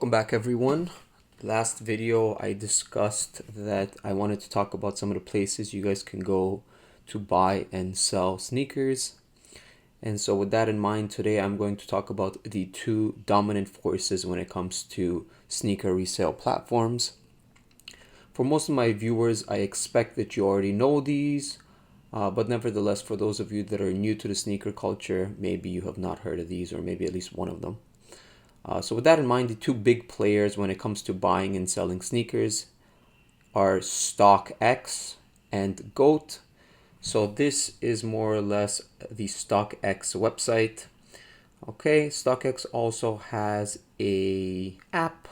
Welcome back, everyone. Last video I discussed that I wanted to talk about some of the places you guys can go to buy and sell sneakers. And so with that in mind, today I'm going to talk about the two dominant forces when it comes to sneaker resale platforms. For most of my viewers, I expect that you already know these, but nevertheless, for those of you that are new to the sneaker culture, maybe you have not heard of these, or maybe at least one of them. So with that in mind, the two big players when it comes to buying and selling sneakers are StockX and GOAT. So this is more or less the StockX website. Okay, StockX also has a app.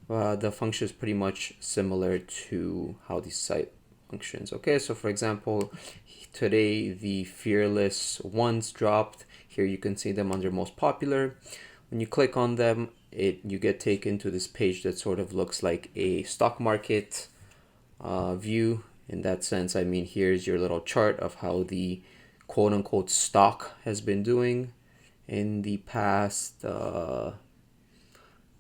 The function is pretty much similar to how the site functions. Okay, so for example, today the Fearless ones dropped. Here you can see them under most popular. When you click on them, you get taken to this page that sort of looks like a stock market view. In that sense, I mean, here's your little chart of how the quote-unquote stock has been doing in the past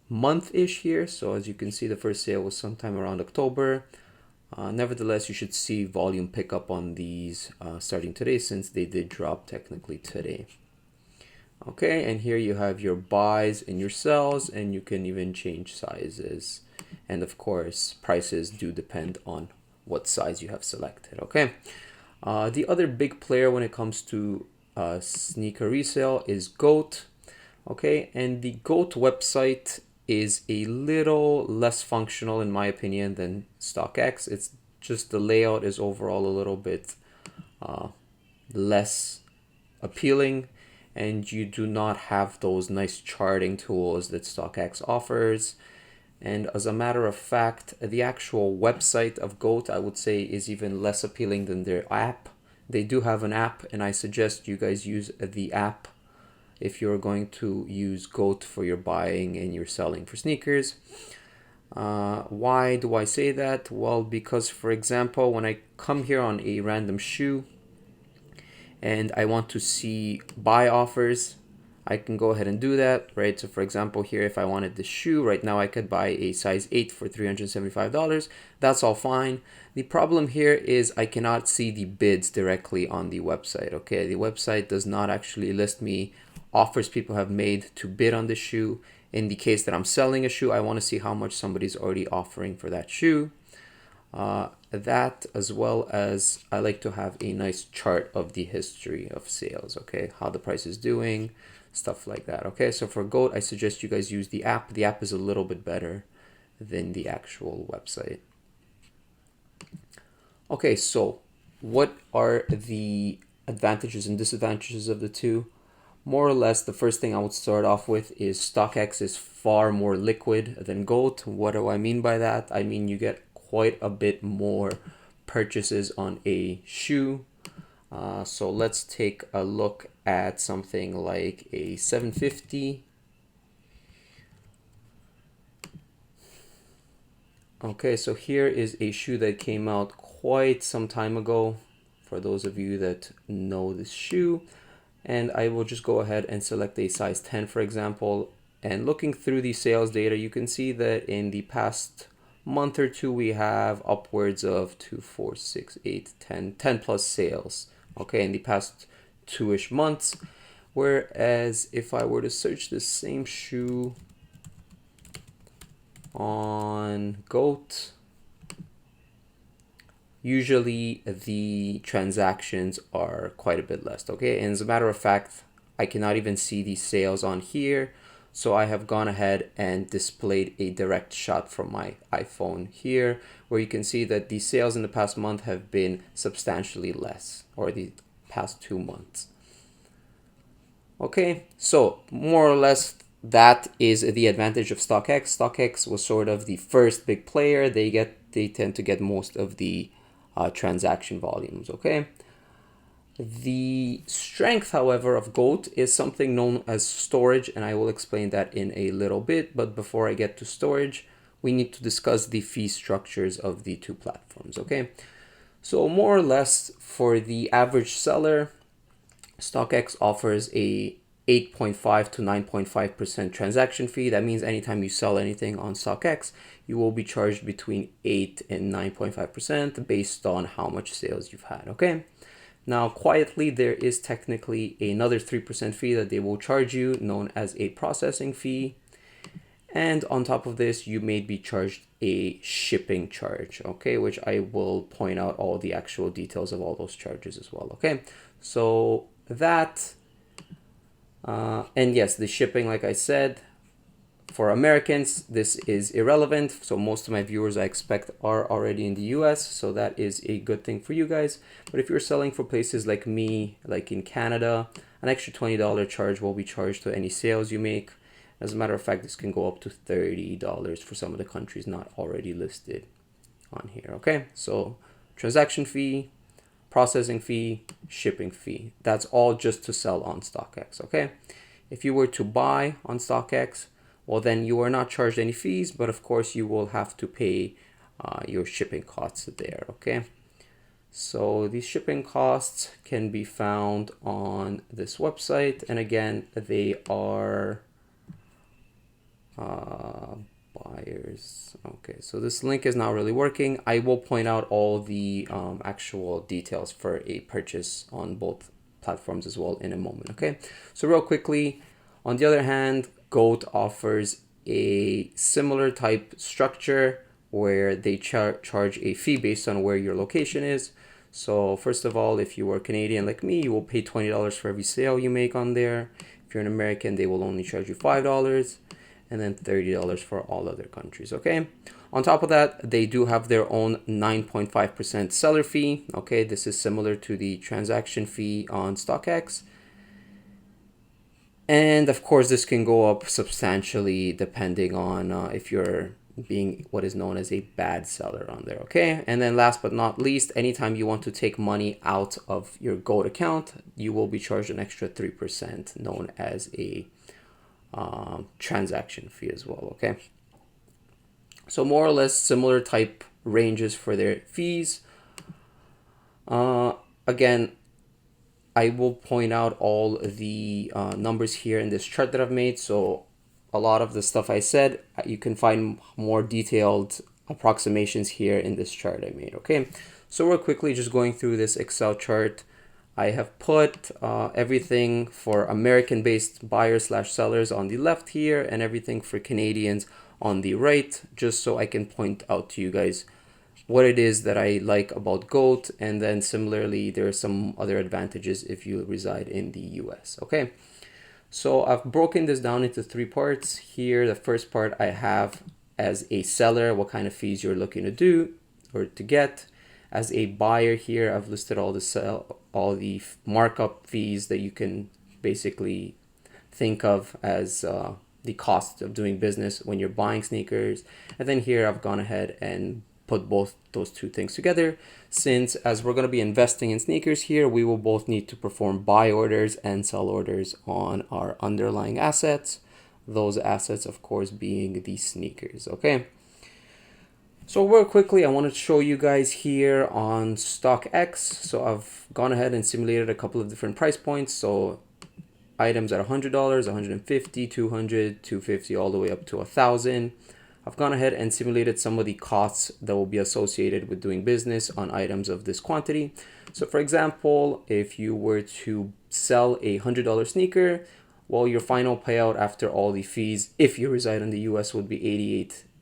month-ish here. So as you can see, the first sale was sometime around October. Nevertheless, you should see volume pick up on these starting today, since they did drop technically today. Okay, and here you have your buys and your sells, and you can even change sizes. And of course, prices do depend on what size you have selected. Okay, the other big player when it comes to sneaker resale is GOAT. Okay, and the GOAT website is a little less functional in my opinion than StockX. It's just the layout is overall a little bit less appealing, and you do not have those nice charting tools that StockX offers. And as a matter of fact, the actual website of GOAT, I would say, is even less appealing than their app. They do have an app, and I suggest you guys use the app if you're going to use GOAT for your buying and your selling for sneakers. Why do I say that? Well, because for example, when I come here on a random shoe and I want to see buy offers, I can go ahead and do that, right? So for example, here, if I wanted this shoe right now, I could buy a size 8 for $375. That's all fine. The problem here is I cannot see the bids directly on the website. Okay, the website does not actually list me offers people have made to bid on the shoe. In the case that I'm selling a shoe, I want to see how much somebody's already offering for that shoe. That, as well as I like to have a nice chart of the history of sales, okay, how the price is doing, stuff like that. Okay, so for GOAT, I suggest you guys use the app. The app is a little bit better than the actual website. Okay, so what are the advantages and disadvantages of the two? More or less, the first thing I would start off with is StockX is far more liquid than GOAT. What do I mean by that? I mean, you get quite a bit more purchases on a shoe. So let's take a look at something like a 750. Okay, so here is a shoe that came out quite some time ago, for those of you that know this shoe. And I will just go ahead and select a size 10, for example. And looking through the sales data, you can see that in the past month or two, we have upwards of 2, 4, 6, 8, 10 plus sales. Okay, in the past 2-ish months. Whereas if I were to search the same shoe on GOAT, usually the transactions are quite a bit less. Okay, and as a matter of fact, I cannot even see the sales on here. So I have gone ahead and displayed a direct shot from my iPhone here, where you can see that the sales in the past month have been substantially less, or the past 2 months. Okay, so more or less that is the advantage of StockX. StockX was sort of the first big player. They tend to get most of the transaction volumes. Okay. The strength, however, of GOAT is something known as storage, and I will explain that in a little bit. But before I get to storage, we need to discuss the fee structures of the two platforms. Okay, so more or less for the average seller, StockX offers a 8.5 to 9.5% transaction fee. That means anytime you sell anything on StockX, you will be charged between 8 and 9.5% based on how much sales you've had, okay? Now, quietly, there is technically another 3% fee that they will charge you, known as a processing fee. And on top of this, you may be charged a shipping charge, okay, which I will point out all the actual details of all those charges as well, okay? So that, and yes, the shipping, like I said, for Americans, this is irrelevant. So most of my viewers, I expect, are already in the US. So that is a good thing for you guys. But if you're selling for places like me, like in Canada, an extra $20 charge will be charged to any sales you make. As a matter of fact, this can go up to $30 for some of the countries not already listed on here. Okay, so transaction fee, processing fee, shipping fee. That's all just to sell on StockX. Okay, if you were to buy on StockX, well, then you are not charged any fees, but of course you will have to pay your shipping costs there, okay? So these shipping costs can be found on this website. And again, they are buyers. Okay, so this link is not really working. I will point out all the actual details for a purchase on both platforms as well in a moment, okay? So real quickly, on the other hand, Goat offers a similar type structure where they charge a fee based on where your location is. So first of all, if you are Canadian like me, you will pay $20 for every sale you make on there. If you're an American, they will only charge you $5, and then $30 for all other countries, okay? On top of that, they do have their own 9.5% seller fee, okay? This is similar to the transaction fee on StockX. And of course, this can go up substantially depending on if you're being what is known as a bad seller on there, okay? And then last but not least, anytime you want to take money out of your Goat account, you will be charged an extra 3% known as a transaction fee as well, okay? So more or less similar type ranges for their fees. Again, I will point out all the numbers here in this chart that I've made. So a lot of the stuff I said, you can find more detailed approximations here in this chart I made, okay? So real quickly, just going through this Excel chart, I have put everything for American-based buyers slash sellers on the left here and everything for Canadians on the right, just so I can point out to you guys what it is that I like about Goat. And then similarly, there are some other advantages if you reside in the US, okay? So I've broken this down into 3 parts here. The first part I have as a seller, what kind of fees you're looking to do or to get. As a buyer here, I've listed all the markup fees that you can basically think of as the cost of doing business when you're buying sneakers. And then here I've gone ahead and put both those two things together, since as we're going to be investing in sneakers here, we will both need to perform buy orders and sell orders on our underlying assets. Those assets, of course, being the sneakers, okay? So real quickly, I wanted to show you guys here on StockX. So I've gone ahead and simulated a couple of different price points. So items at $100, $150, $200, $250, all the way up to $1,000. I've gone ahead and simulated some of the costs that will be associated with doing business on items of this quantity. So for example, if you were to sell a $100 sneaker, well, your final payout after all the fees, if you reside in the US, would be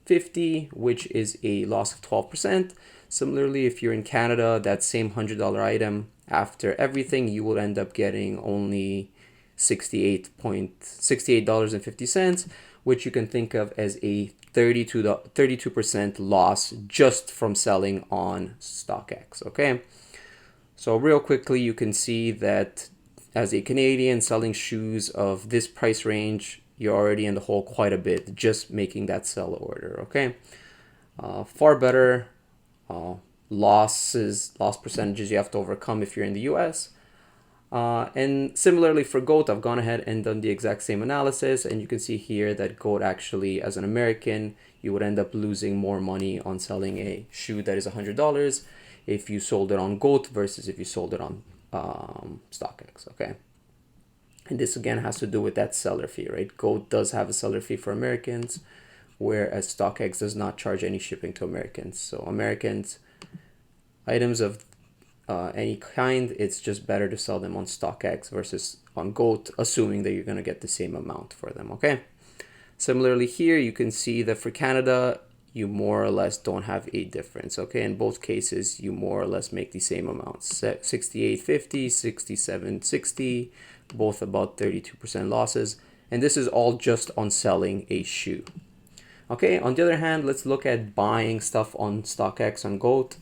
$88.50, which is a loss of 12%. Similarly, if you're in Canada, that same $100 item, after everything, you will end up getting only $68.50, which you can think of as a 32% loss just from selling on StockX, okay? So real quickly, you can see that as a Canadian selling shoes of this price range, you're already in the hole quite a bit just making that sell order, okay? Far better loss percentages you have to overcome if you're in the US. And similarly for Goat, I've gone ahead and done the exact same analysis, and you can see here that Goat actually, as an American, you would end up losing more money on selling a shoe that is $100 if you sold it on Goat versus if you sold it on StockX, okay? And this again has to do with that seller fee, right? Goat does have a seller fee for Americans, whereas StockX does not charge any shipping to Americans. So Americans, items of any kind, it's just better to sell them on StockX versus on Goat, assuming that you're going to get the same amount for them, okay? Similarly here, you can see that for Canada, you more or less don't have a difference, okay? In both cases, you more or less make the same amounts, 68.50, 67.60, both about 32% losses. And this is all just on selling a shoe. Okay, on the other hand, let's look at buying stuff on StockX on Goat.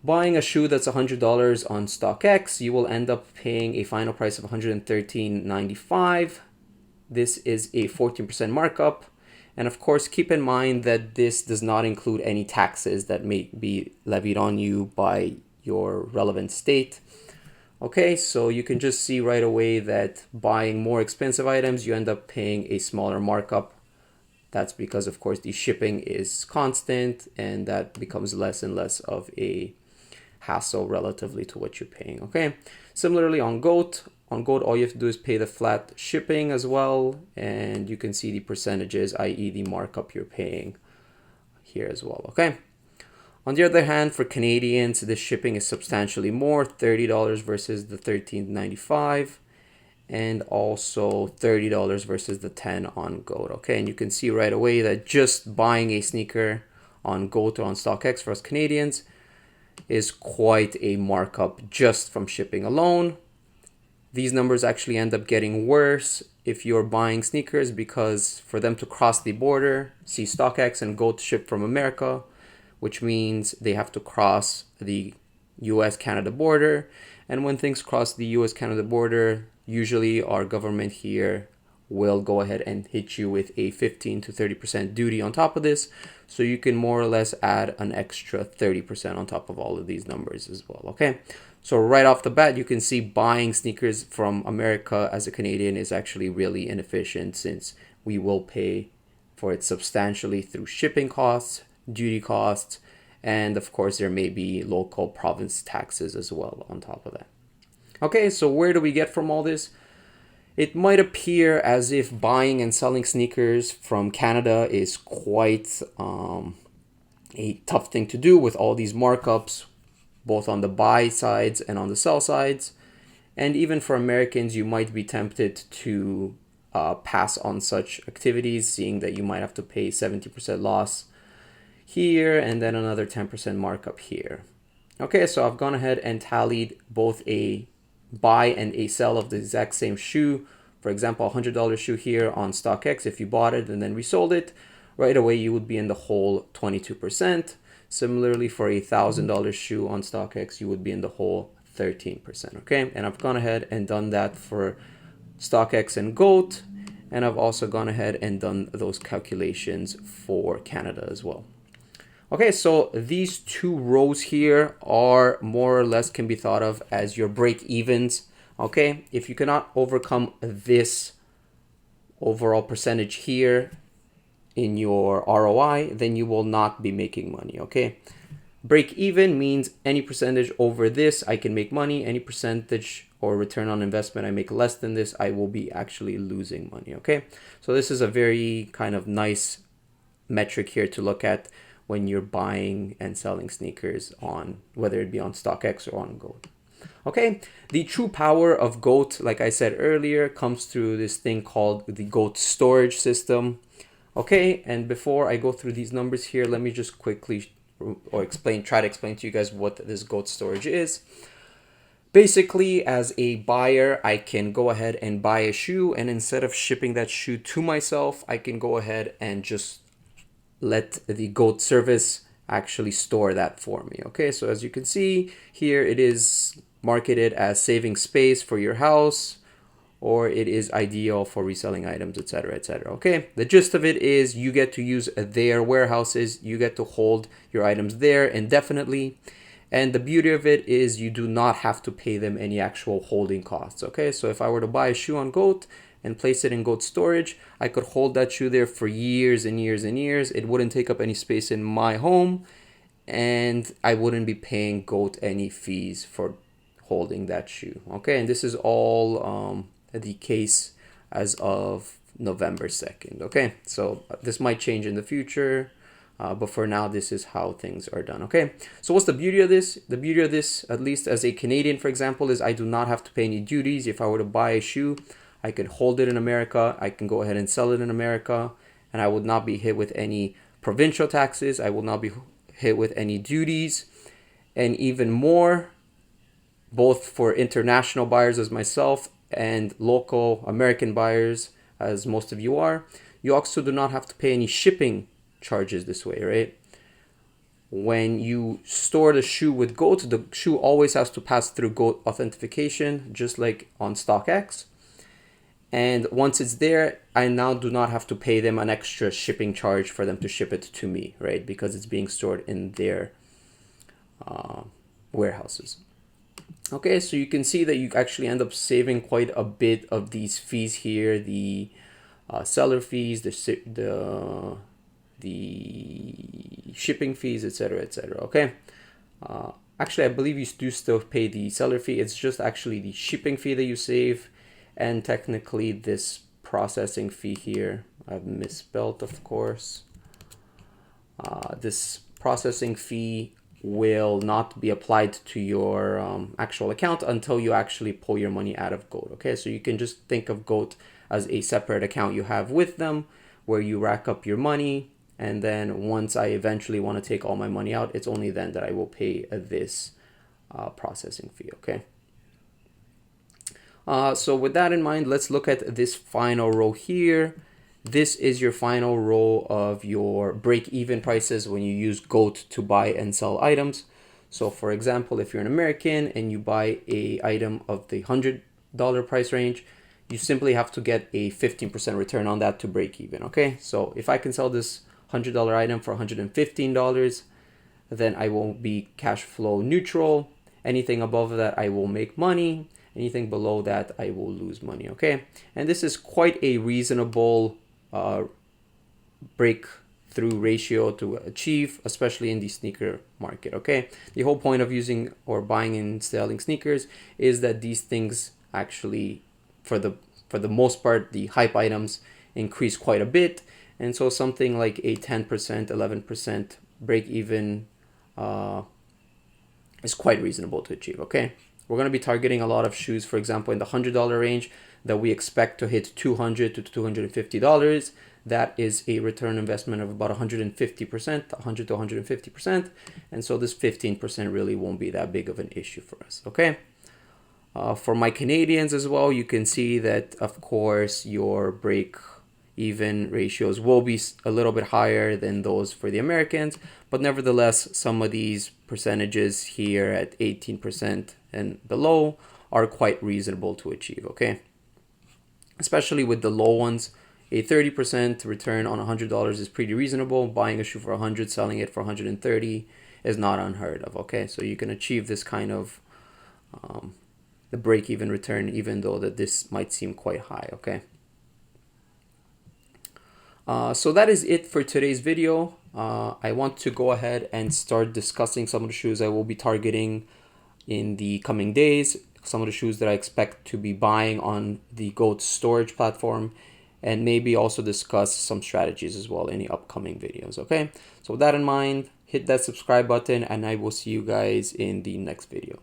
Buying a shoe that's $100 on StockX, you will end up paying a final price of $113.95. This is a 14% markup. And of course, keep in mind that this does not include any taxes that may be levied on you by your relevant state. Okay, so you can just see right away that buying more expensive items, you end up paying a smaller markup. That's because, of course, the shipping is constant and that becomes less and less of a hassle relatively to what you're paying, okay? Similarly on Goat, all you have to do is pay the flat shipping as well, and you can see the percentages, i.e. the markup you're paying here as well, okay? On the other hand, for Canadians, the shipping is substantially more, $30 versus the $13.95, and also $30 versus the $10 on Goat, okay? And you can see right away that just buying a sneaker on Goat or on StockX for us Canadians is quite a markup just from shipping alone. These numbers actually end up getting worse if you're buying sneakers, because for them to cross the border, see StockX and Goat ship from America, which means they have to cross the US-Canada border. And when things cross the US-Canada border, usually our government here will go ahead and hit you with a 15 to 30% duty on top of this. So you can more or less add an extra 30% on top of all of these numbers as well, okay? So right off the bat, you can see buying sneakers from America as a Canadian is actually really inefficient, since we will pay for it substantially through shipping costs, duty costs, and of course there may be local province taxes as well on top of that. Okay, so where do we get from all this? It might appear as if buying and selling sneakers from Canada is quite a tough thing to do with all these markups, both on the buy sides and on the sell sides. And even for Americans, you might be tempted to pass on such activities, seeing that you might have to pay 70% loss here and then another 10% markup here. Okay, so I've gone ahead and tallied both a buy and a sell of the exact same shoe. For example, a $100 shoe here on StockX, if you bought it and then resold it, right away you would be in the whole 22%. Similarly, for a $1,000 shoe on StockX, you would be in the whole 13%, okay? And I've gone ahead and done that for StockX and Goat, and I've also gone ahead and done those calculations for Canada as well. Okay, so these two rows here are more or less can be thought of as your break evens. Okay, if you cannot overcome this overall percentage here in your ROI, then you will not be making money. Okay, break even means any percentage over this I can make money, any percentage or return on investment I make less than this, I will be actually losing money. Okay, so this is a very kind of nice metric here to look at when you're buying and selling sneakers on, whether it be on StockX or on Goat. Okay, the true power of Goat, like I said earlier, comes through this thing called the Goat storage system. Okay, and before I go through these numbers here, let me just quickly try to explain to you guys what this Goat storage is. Basically, as a buyer, I can go ahead and buy a shoe, and instead of shipping that shoe to myself, I can go ahead and just let the Goat service actually store that for me. Okay, so as you can see here, it is marketed as saving space for your house, or it is ideal for reselling items, etc., etc. Okay, the gist of it is you get to use their warehouses, you get to hold your items there indefinitely, and the beauty of it is you do not have to pay them any actual holding costs. Okay, so if I were to buy a shoe on Goat and place it in Goat storage, I could hold that shoe there for years and years and years. It wouldn't take up any space in my home, and I wouldn't be paying Goat any fees for holding that shoe. Okay, and this is all the case as of November 2nd. Okay, so this might change in the future, but for now, this is how things are done. Okay, so what's the beauty of this? The beauty of this, at least as a Canadian, for example, is I do not have to pay any duties. If I were to buy a shoe, I could hold it in America. I can go ahead and sell it in America, and I would not be hit with any provincial taxes. I will not be hit with any duties, and even more, both for international buyers as myself and local American buyers, as most of you are, you also do not have to pay any shipping charges this way, right? When you store the shoe with GOAT, the shoe always has to pass through GOAT authentication, just like on StockX. And once it's there, I now do not have to pay them an extra shipping charge for them to ship it to me, right? Because it's being stored in their warehouses. Okay, so you can see that you actually end up saving quite a bit of these fees here, the seller fees, the shipping fees, etc., etc. Okay, actually, I believe you do still pay the seller fee. It's just actually the shipping fee that you save, and technically this processing fee here. I've misspelled, of course. This processing fee will not be applied to your actual account until you actually pull your money out of GOAT. Okay, so you can just think of GOAT as a separate account you have with them where you rack up your money, and then once I eventually want to take all my money out, it's only then that I will pay this processing fee. Okay, so with that in mind, let's look at this final row here. This is your final row of your break-even prices when you use GOAT to buy and sell items. So for example, if you're an American and you buy a item of the $100 price range, you simply have to get a 15% return on that to break even. Okay, so if I can sell this $100 item for $115, then I will be cash flow neutral. Anything above that, I will make money. Anything below that, I will lose money. Okay, and this is quite a reasonable breakthrough ratio to achieve, especially in the sneaker market. Okay, the whole point of using or buying and selling sneakers is that these things actually, for the most part, the hype items increase quite a bit, and so something like a 10%, 11% break even is quite reasonable to achieve. Okay, we're going to be targeting a lot of shoes, for example, in the $100 range that we expect to hit $200 to $250. That is a return investment of about 150%, 100 to 150%. And so this 15% really won't be that big of an issue for us. Okay. For my Canadians as well, you can see that, of course, your break-even ratios will be a little bit higher than those for the Americans. But nevertheless, some of these percentages here at 18% and below are quite reasonable to achieve. Okay. Especially with the low ones, a 30% return on $100 is pretty reasonable. Buying a shoe for $100, selling it for $130 is not unheard of. Okay, so you can achieve this kind of the break-even return, even though that this might seem quite high. Okay, so that is it for today's video. I want to go ahead and start discussing some of the shoes I will be targeting in the coming days, some of the shoes that I expect to be buying on the GOAT storage platform, and maybe also discuss some strategies as well in the upcoming videos. Okay, so with that in mind, hit that subscribe button, and I will see you guys in the next video.